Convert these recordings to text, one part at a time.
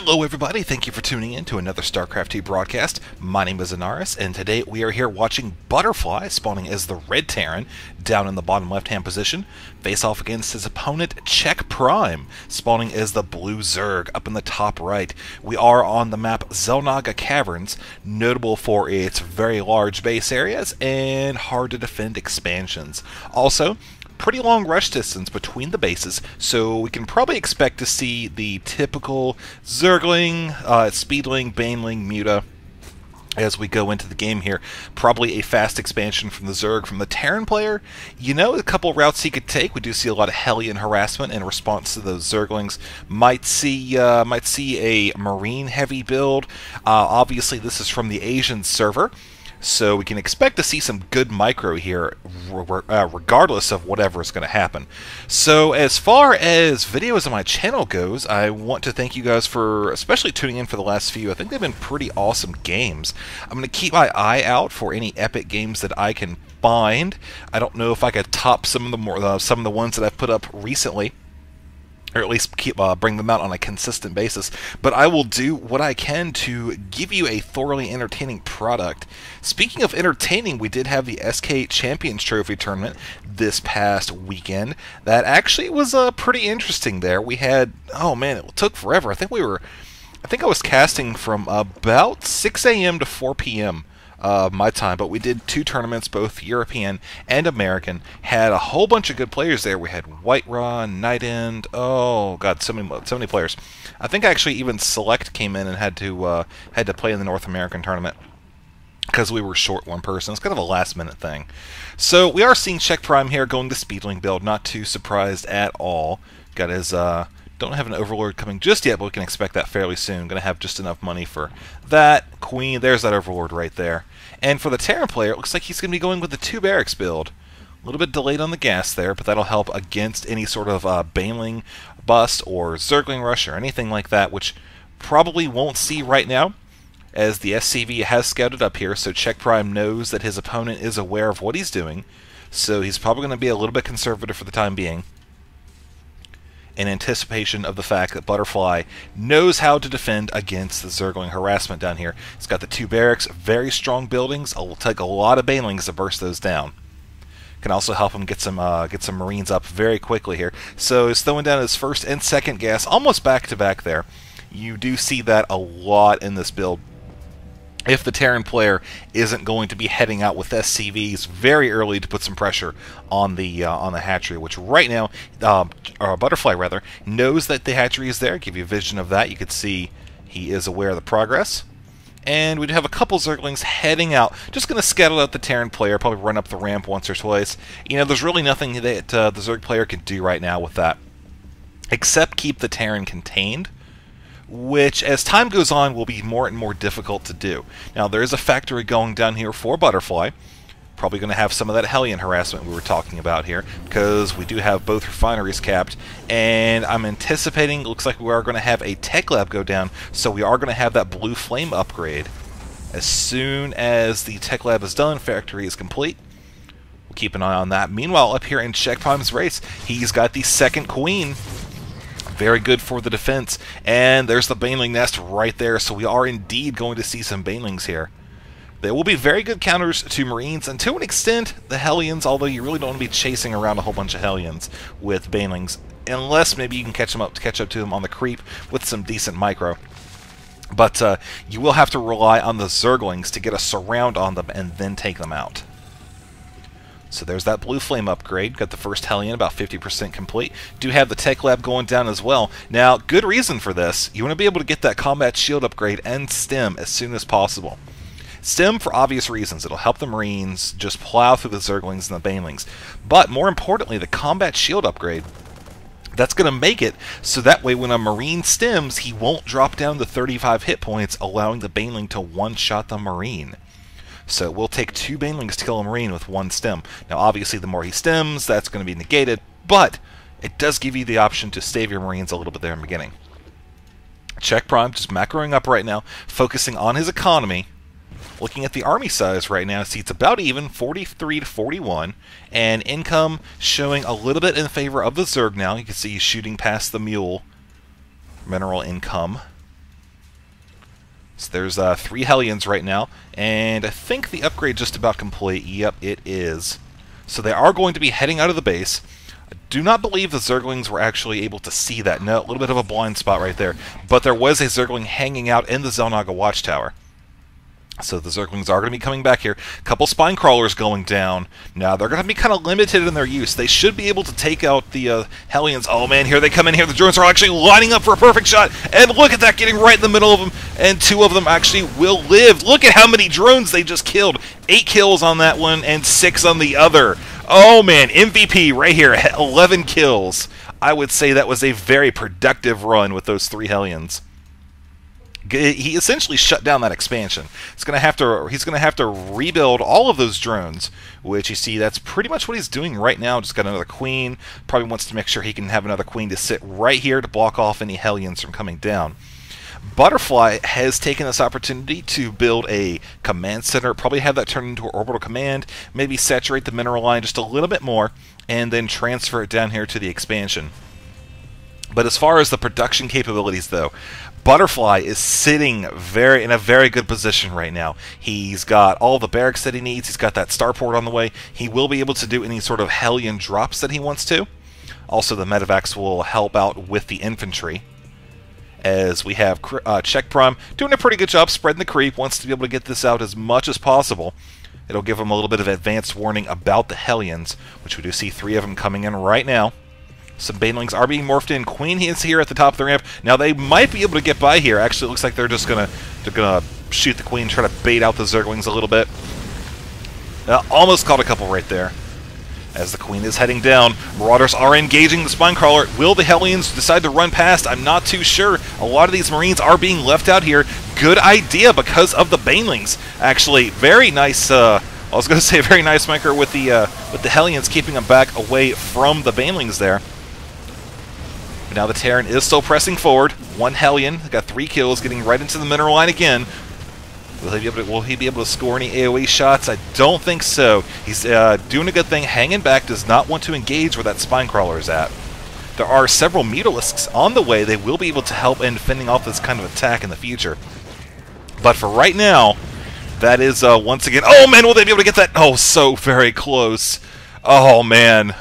Hello everybody, thank you for tuning in to another Starcraft 2 broadcast. My name is Anaris, and today we are here watching Butterfly, spawning as the Red Terran, down in the bottom left-hand position, face off against his opponent, CheckPrime, spawning as the Blue Zerg, up in the top right. We are on the map xel'naga Caverns, notable for its very large base areas and hard-to-defend expansions. Also, pretty long rush distance between the bases, so we can probably expect to see the typical Zergling, Speedling, Baneling, Muta as we go into the game here. Probably a fast expansion from the Zerg. From the Terran player, you know, a couple routes he could take. We do see a lot of Hellion harassment in response to those Zerglings. Might see a Marine heavy build. Obviously, this is from the Asian server, so we can expect to see some good micro here, regardless of whatever is going to happen. So as far as videos on my channel goes, I want to thank you guys for especially tuning in for the last few. I think they've been pretty awesome games. I'm going to keep my eye out for any epic games that I can find. I don't know if I could top some of the ones that I've put up recently, or at least bring them out on a consistent basis, but I will do what I can to give you a thoroughly entertaining product. Speaking of entertaining, we did have the SK Champions Trophy tournament this past weekend. That actually was pretty interesting there. We had, oh man, it took forever. I think I was casting from about 6 a.m. to 4 p.m. My time, but we did two tournaments, both European and American. Had a whole bunch of good players there. We had Whiterun, Night End. Oh god, so many players. I think actually even Select came in and had to play in the North American tournament because we were short one person. It's kind of a last minute thing. So we are seeing CheckPrime here going the Speedling build. Not too surprised at all. Got his don't have an Overlord coming just yet, but we can expect that fairly soon. Going to have just enough money for that. Queen, there's that Overlord right there. And for the Terran player, it looks like he's going to be going with the 2 barracks build. A little bit delayed on the gas there, but that'll help against any sort of Baneling bust or Zergling rush or anything like that, which probably won't see right now, as the SCV has scouted up here, so CheckPrime knows that his opponent is aware of what he's doing, so he's probably going to be a little bit conservative for the time being, in anticipation of the fact that Butterfly knows how to defend against the Zergling harassment down here. It's got the 2 barracks, very strong buildings. It will take a lot of Banelings to burst those down. Can also help him get some Marines up very quickly here. So he's throwing down his first and second gas, almost back to back there. You do see that a lot in this build. If the Terran player isn't going to be heading out with SCVs very early to put some pressure on the hatchery, which right now, or Butterfly rather, knows that the hatchery is there. Give you a vision of that. You can see he is aware of the progress. And we do have a couple Zerglings heading out. Just going to scatter out the Terran player, probably run up the ramp once or twice. You know, there's really nothing that the Zerg player can do right now with that, except keep the Terran contained, which, as time goes on, will be more and more difficult to do. Now, there is a factory going down here for Butterfly. Probably going to have some of that Hellion harassment we were talking about here, because we do have both refineries capped, and I'm anticipating, looks like we are going to have a tech lab go down, so we are going to have that blue flame upgrade. As soon as the tech lab is done, factory is complete. We'll keep an eye on that. Meanwhile, up here in CheckPrime's race, he's got the second queen. Very good for the defense, and there's the Baneling nest right there, so we are indeed going to see some Banelings here. They will be very good counters to Marines, and to an extent, the Hellions, although you really don't want to be chasing around a whole bunch of Hellions with Banelings, unless maybe you can catch up to them on the creep with some decent micro. But you will have to rely on the Zerglings to get a surround on them and then take them out. So there's that blue flame upgrade. Got the first Hellion about 50% complete. Do have the tech lab going down as well. Now, good reason for this. You want to be able to get that combat shield upgrade and stem as soon as possible. Stem for obvious reasons. It'll help the Marines just plow through the Zerglings and the Banelings. But more importantly, the combat shield upgrade, that's going to make it so that way when a Marine stems, he won't drop down to 35 hit points, allowing the Baneling to one-shot the Marine. So it will take 2 Banelings to kill a Marine with 1 stem. Now, obviously, the more he stems, that's going to be negated, but it does give you the option to save your Marines a little bit there in the beginning. CheckPrime just macroing up right now, focusing on his economy. Looking at the army size right now, see it's about even, 43 to 41, and income showing a little bit in favor of the Zerg now. You can see he's shooting past the mule mineral income. So there's 3 Hellions right now, and I think the upgrade just about complete. Yep, it is. So they are going to be heading out of the base. I do not believe the Zerglings were actually able to see that. No, a little bit of a blind spot right there. But there was a Zergling hanging out in the xel'naga watchtower. So the Zerglings are going to be coming back here. A couple spine crawlers going down. Now they're going to be kind of limited in their use. They should be able to take out the Hellions. Oh man, here they come in here. The drones are actually lining up for a perfect shot. And look at that, getting right in the middle of them. And 2 of them actually will live. Look at how many drones they just killed. 8 kills on that one and 6 on the other. Oh man, MVP right here. 11 kills. I would say that was a very productive run with those 3 Hellions. He essentially shut down that expansion. He's going to have to rebuild all of those drones, which you see that's pretty much what he's doing right now. Just got another queen. Probably wants to make sure he can have another queen to sit right here to block off any Hellions from coming down. Butterfly has taken this opportunity to build a command center, probably have that turn into an orbital command, maybe saturate the mineral line just a little bit more, and then transfer it down here to the expansion. But as far as the production capabilities, though, Butterfly is sitting in a very good position right now. He's got all the barracks that he needs. He's got that starport on the way. He will be able to do any sort of Hellion drops that he wants to. Also, the medevacs will help out with the infantry. As we have CheckPrime doing a pretty good job spreading the creep. Wants to be able to get this out as much as possible. It'll give him a little bit of advanced warning about the Hellions, which we do see 3 of them coming in right now. Some Banelings are being morphed in. Queen is here at the top of the ramp. Now they might be able to get by here. Actually, it looks like they're gonna shoot the Queen, try to bait out the Zerglings a little bit. Almost caught a couple right there. As the Queen is heading down, Marauders are engaging the Spinecrawler. Will the Hellions decide to run past? I'm not too sure. A lot of these Marines are being left out here. Good idea because of the Banelings. Actually, very nice. I was going to say very nice micro with the Hellions, keeping them back away from the Banelings there. But now the Terran is still pressing forward. 1 Hellion, got 3 kills, getting right into the mineral line again. Will he be able to score any AoE shots? I don't think so. He's doing a good thing, hanging back, does not want to engage where that Spinecrawler is at. There are several Mutalisks on the way. They will be able to help in fending off this kind of attack in the future. But for right now, that is once again... Oh man, will they be able to get that? Oh, so very close. Oh man.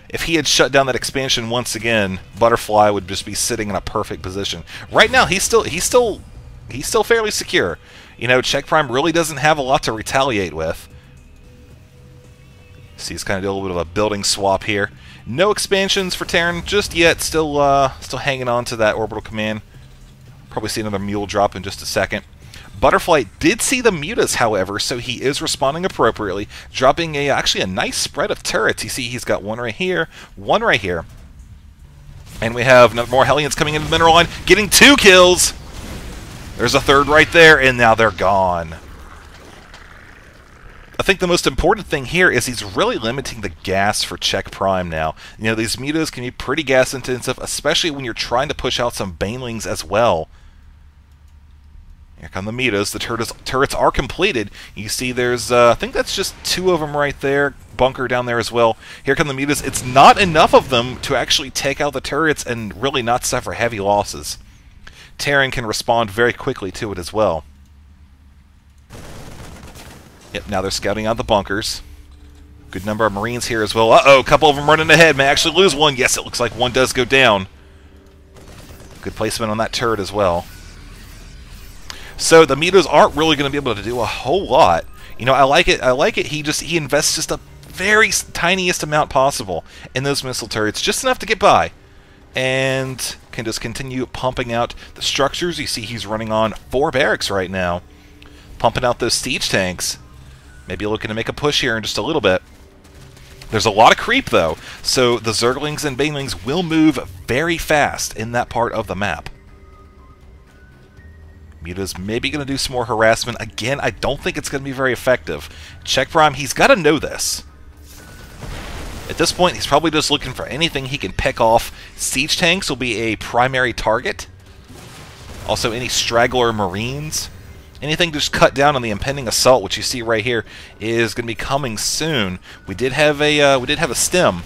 If he had shut down that expansion once again, Butterfly would just be sitting in a perfect position. Right now, he's still fairly secure. You know, CheckPrime really doesn't have a lot to retaliate with. See, he's kind of doing a little bit of a building swap here. No expansions for Terran just yet. Still hanging on to that orbital command. Probably see another mule drop in just a second. Butterfly did see the Mutas, however, so he is responding appropriately, dropping actually a nice spread of turrets. You see he's got 1 right here, 1 right here. And we have more Hellions coming into the mineral line, getting 2 kills! There's a 3rd right there, and now they're gone. I think the most important thing here is he's really limiting the gas for CheckPrime now. You know, these Mutas can be pretty gas intensive, especially when you're trying to push out some Banelings as well. Here come the Mutas. The turrets are completed. You see there's, I think that's just 2 of them right there. Bunker down there as well. Here come the Mutas. It's not enough of them to actually take out the turrets and really not suffer heavy losses. Terran can respond very quickly to it as well. Yep, now they're scouting out the bunkers. Good number of Marines here as well. Uh-oh, a couple of them running ahead. May actually lose 1. Yes, it looks like 1 does go down. Good placement on that turret as well. So the Mutas aren't really going to be able to do a whole lot. You know, I like it. He invests just a very tiniest amount possible in those missile turrets, just enough to get by, and can just continue pumping out the structures. You see he's running on 4 barracks right now, pumping out those siege tanks. Maybe looking to make a push here in just a little bit. There's a lot of creep though, so the Zerglings and Banelings will move very fast in that part of the map. Muta's maybe going to do some more harassment. Again, I don't think it's going to be very effective. CheckPrime, he's got to know this. At this point, he's probably just looking for anything he can pick off. Siege tanks will be a primary target. Also, any straggler Marines. Anything to just cut down on the impending assault, which you see right here, is going to be coming soon. We did have a stem.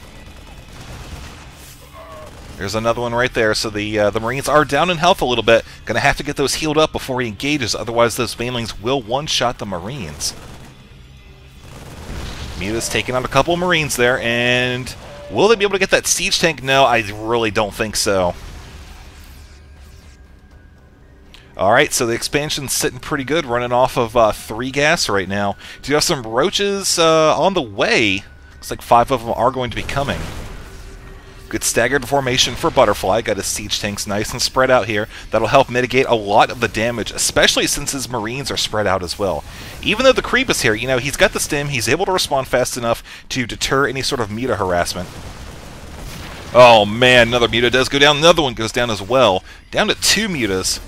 There's another one right there. So the Marines are down in health a little bit. Going to have to get those healed up before he engages. Otherwise, those banelings will one-shot the Marines. Muta's taking out a couple of Marines there, and will they be able to get that siege tank? No, I really don't think so. Alright, so the expansion's sitting pretty good, running off of 3 gas right now. Do you have some roaches on the way? Looks like 5 of them are going to be coming. Good staggered formation for Butterfly. Got his siege tanks nice and spread out here. That'll help mitigate a lot of the damage, especially since his Marines are spread out as well. Even though the creep is here, you know, he's got the stim. He's able to respond fast enough to deter any sort of Muta harassment. Oh man, another Muta does go down. Another one goes down as well. Down to 2 Mutas.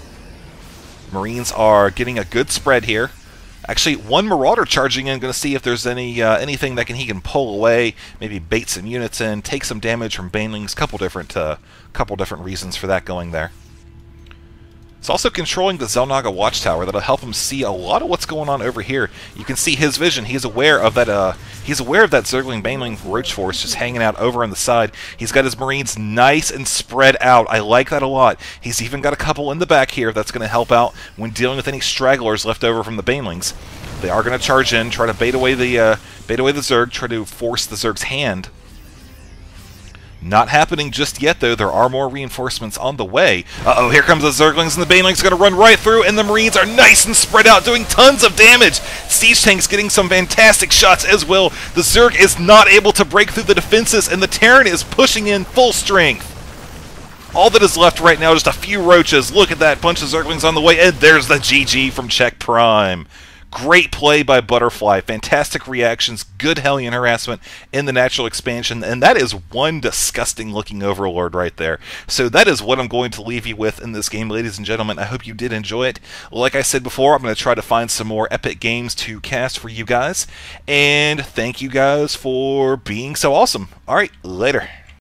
Marines are getting a good spread here. Actually, one Marauder charging in, going to see if there's anything that he can pull away, maybe bait some units in, take some damage from banelings. Couple different reasons for that going there. It's also controlling the xel'naga watchtower. That'll help him see a lot of what's going on over here. You can see his vision. He's aware of that. He's aware of that Zergling Baneling Roach Force just hanging out over on the side. He's got his Marines nice and spread out. I like that a lot. He's even got a couple in the back here that's going to help out when dealing with any stragglers left over from the Banelings. They are going to charge in, try to bait away the Zerg, try to force the Zerg's hand. Not happening just yet, though. There are more reinforcements on the way. Uh-oh, here comes the Zerglings, and the Banelings are going to run right through, and the Marines are nice and spread out, doing tons of damage. Siege Tank's getting some fantastic shots as well. The Zerg is not able to break through the defenses, and the Terran is pushing in full strength. All that is left right now, just a few roaches. Look at that bunch of Zerglings on the way, and there's the GG from CheckPrime. Great play by Butterfly, fantastic reactions, good Hellion harassment in the natural expansion, and that is one disgusting looking Overlord right there. So that is what I'm going to leave you with in this game, ladies and gentlemen. I hope you did enjoy it. Like I said before, I'm going to try to find some more epic games to cast for you guys, and thank you guys for being so awesome. Alright, later.